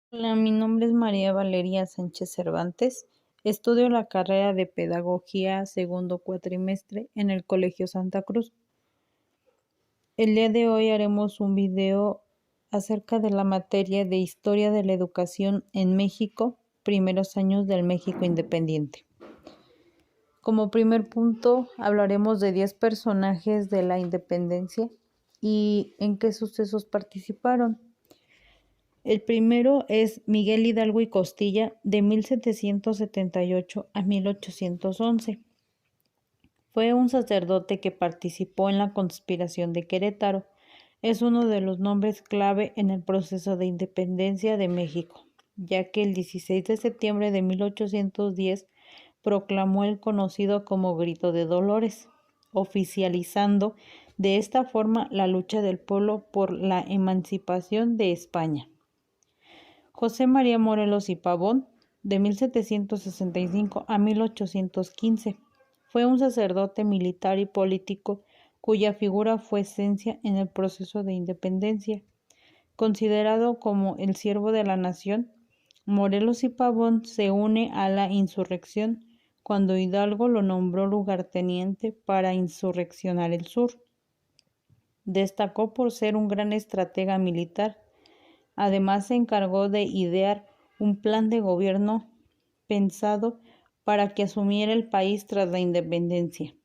Hola, mi nombre es María Valeria Sánchez Cervantes. Estudio la carrera de Pedagogía segundo cuatrimestre en el Colegio Santa Cruz. El día de hoy haremos un video acerca de la materia de Historia de la Educación en México, primeros años del México independiente. Como primer punto, hablaremos de 10 personajes de la independencia y en qué sucesos participaron. El primero es Miguel Hidalgo y Costilla, de 1778 a 1811. Fue un sacerdote que participó en la conspiración de Querétaro. Es uno de los nombres clave en el proceso de independencia de México, ya que el 16 de septiembre de 1810 proclamó el conocido como Grito de Dolores, oficializando de esta forma la lucha del pueblo por la emancipación de España. José María Morelos y Pavón, de 1765 a 1815, fue un sacerdote militar y político cuya figura fue esencia en el proceso de independencia. Considerado como el siervo de la nación, Morelos y Pavón se une a la insurrección cuando Hidalgo lo nombró lugarteniente para insurreccionar el sur. Destacó por ser un gran estratega militar. Además, se encargó de idear un plan de gobierno pensado para que asumiera el país tras la independencia.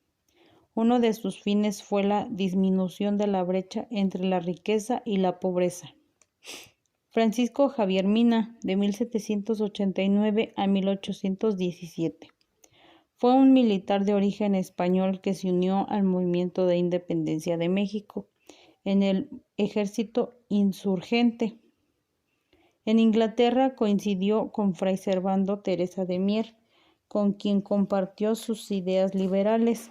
Uno de sus fines fue la disminución de la brecha entre la riqueza y la pobreza. Francisco Javier Mina, de 1789 a 1817. Fue un militar de origen español que se unió al movimiento de independencia de México en el ejército insurgente. En Inglaterra coincidió con Fray Servando Teresa de Mier, con quien compartió sus ideas liberales.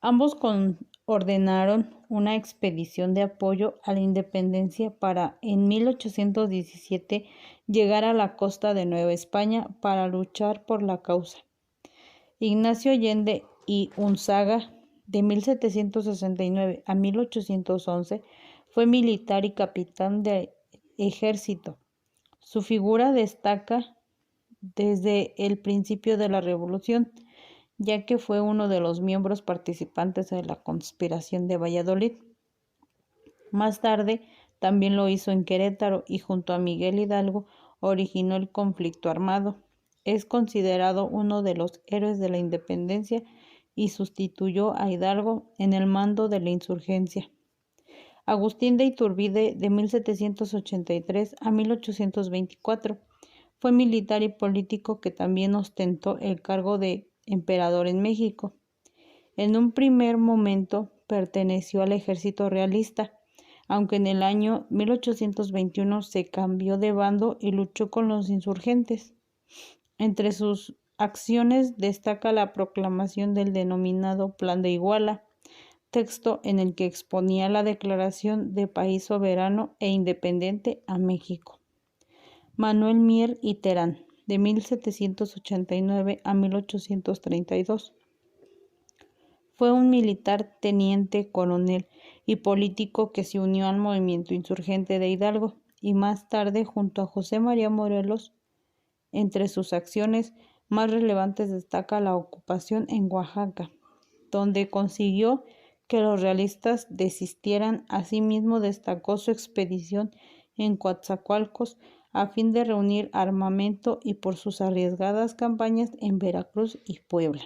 Ambos ordenaron una expedición de apoyo a la independencia para, en 1817, llegar a la costa de Nueva España para luchar por la causa. Ignacio Allende y Unzaga, de 1769 a 1811, fue militar y capitán de ejército. Su figura destaca desde el principio de la Revolución, ya que fue uno de los miembros participantes de la conspiración de Valladolid. Más tarde, también lo hizo en Querétaro y junto a Miguel Hidalgo originó el conflicto armado. Es considerado uno de los héroes de la independencia y sustituyó a Hidalgo en el mando de la insurgencia. Agustín de Iturbide, de 1783 a 1824, fue militar y político que también ostentó el cargo de emperador en México. En un primer momento perteneció al ejército realista, aunque en el año 1821 se cambió de bando y luchó con los insurgentes. Entre sus acciones destaca la proclamación del denominado Plan de Iguala, texto en el que exponía la declaración de país soberano e independiente a México. Manuel Mier y Terán, de 1789 a 1832. Fue un militar teniente coronel y político que se unió al movimiento insurgente de Hidalgo y más tarde junto a José María Morelos. Entre sus acciones más relevantes destaca la ocupación en Oaxaca, donde consiguió que los realistas desistieran. Asimismo, destacó su expedición en Coatzacoalcos a fin de reunir armamento y por sus arriesgadas campañas en Veracruz y Puebla.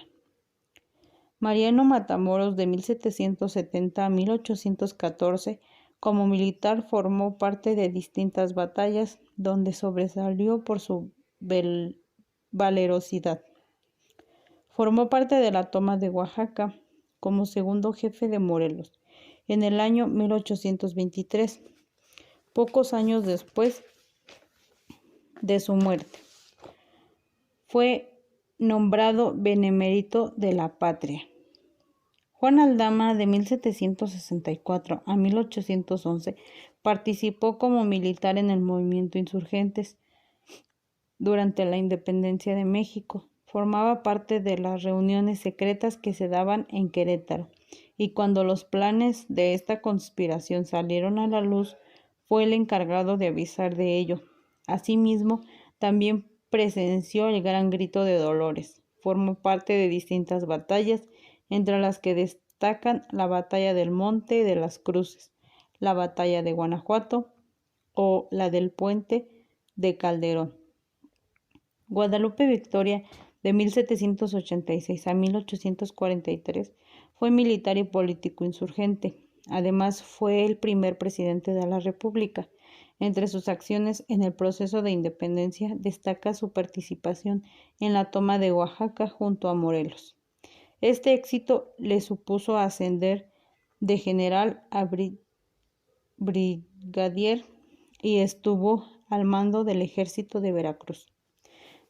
Mariano Matamoros, de 1770 a 1814, como militar formó parte de distintas batallas, donde sobresalió por su valerosidad. Formó parte de la toma de Oaxaca como segundo jefe de Morelos en el año 1823, pocos años después de su muerte. Fue nombrado benemérito de la patria. Juan Aldama, de 1764 a 1811, participó como militar en el movimiento insurgentes durante la independencia de México. Formaba parte de las reuniones secretas que se daban en Querétaro y cuando los planes de esta conspiración salieron a la luz, fue el encargado de avisar de ello. Asimismo, también presenció el Gran Grito de Dolores. Formó parte de distintas batallas, entre las que destacan la Batalla del Monte de las Cruces, la Batalla de Guanajuato o la del Puente de Calderón. Guadalupe Victoria, de 1786 a 1843, fue militar y político insurgente. Además, fue el primer presidente de la República. Entre sus acciones en el proceso de independencia destaca su participación en la toma de Oaxaca junto a Morelos. Este éxito le supuso ascender de general a brigadier y estuvo al mando del ejército de Veracruz.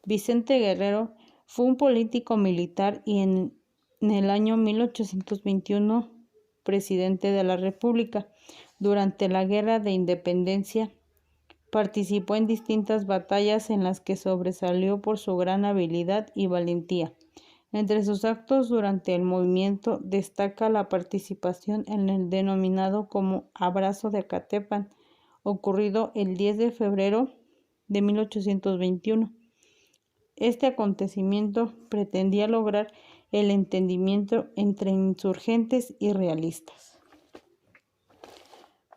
Vicente Guerrero fue un político militar y en el año 1821 presidente de la República. Durante la Guerra de Independencia participó en distintas batallas en las que sobresalió por su gran habilidad y valentía. Entre sus actos durante el movimiento destaca la participación en el denominado como Abrazo de Acatepan, ocurrido el 10 de febrero de 1821. Este acontecimiento pretendía lograr el entendimiento entre insurgentes y realistas.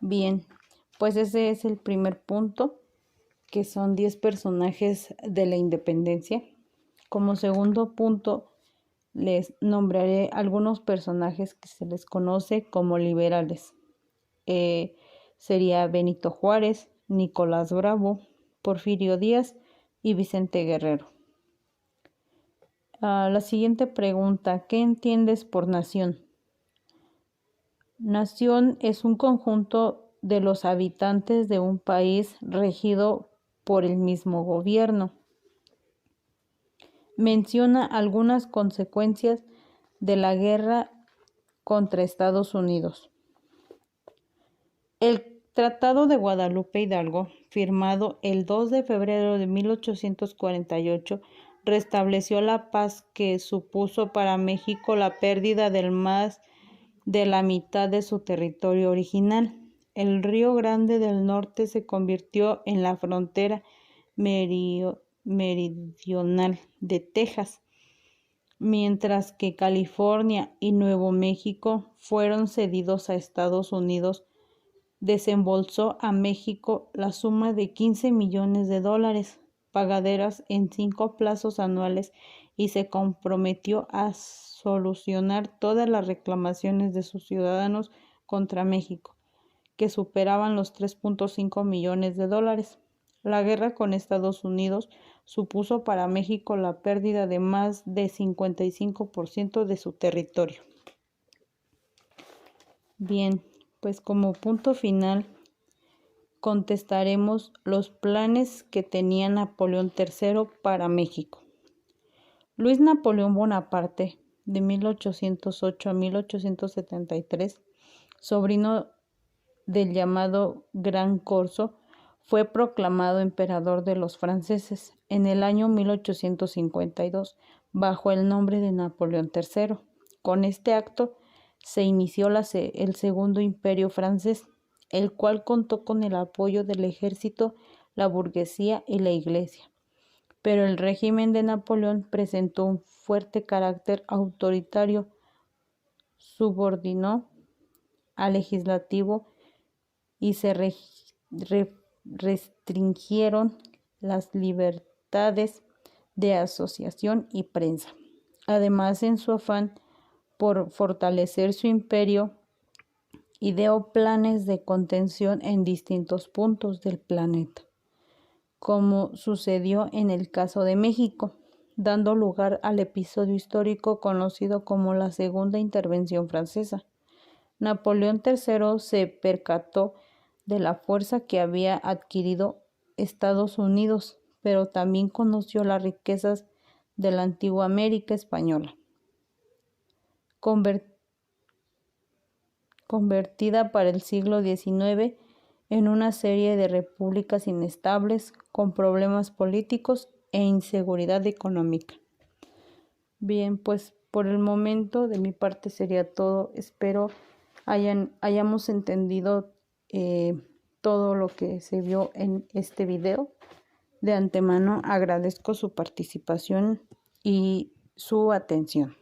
Bien, pues ese es el primer punto, que son 10 personajes de la independencia. Como segundo punto, les nombraré algunos personajes que se les conoce como liberales. Sería Benito Juárez, Nicolás Bravo, Porfirio Díaz y Vicente Guerrero. La siguiente pregunta, ¿qué entiendes por nación? Nación es un conjunto de los habitantes de un país regido por el mismo gobierno. Menciona algunas consecuencias de la guerra contra Estados Unidos. El Tratado de Guadalupe Hidalgo, firmado el 2 de febrero de 1848, restableció la paz que supuso para México la pérdida de más de la mitad de su territorio original. El Río Grande del Norte se convirtió en la frontera meridional de Texas, mientras que California y Nuevo México fueron cedidos a Estados Unidos. Desembolsó a México la suma de $15 millones, pagaderas en 5 plazos anuales, y se comprometió a solucionar todas las reclamaciones de sus ciudadanos contra México, que superaban los $3.5 millones. La guerra con Estados Unidos supuso para México la pérdida de más de 55% de su territorio. Bien, pues como punto final contestaremos los planes que tenía Napoleón III para México. Luis Napoleón Bonaparte, de 1808 a 1873, sobrino del llamado Gran Corso, fue proclamado emperador de los franceses en el año 1852 bajo el nombre de Napoleón III. Con este acto se inició el Segundo Imperio francés, el cual contó con el apoyo del ejército, la burguesía y la iglesia. Pero el régimen de Napoleón presentó un fuerte carácter autoritario, subordinó al legislativo y se restringieron las libertades de asociación y prensa. Además, en su afán por fortalecer su imperio, ideó planes de contención en distintos puntos del planeta, como sucedió en el caso de México, dando lugar al episodio histórico conocido como la Segunda Intervención Francesa. Napoleón III se percató de la fuerza que había adquirido Estados Unidos, pero también conoció las riquezas de la antigua América española, convertida para el siglo XIX en una serie de repúblicas inestables, con problemas políticos e inseguridad económica. Bien, pues Por el momento, de mi parte sería todo. Espero hayamos entendido todo lo que se vio en este video. De antemano agradezco su participación y su atención.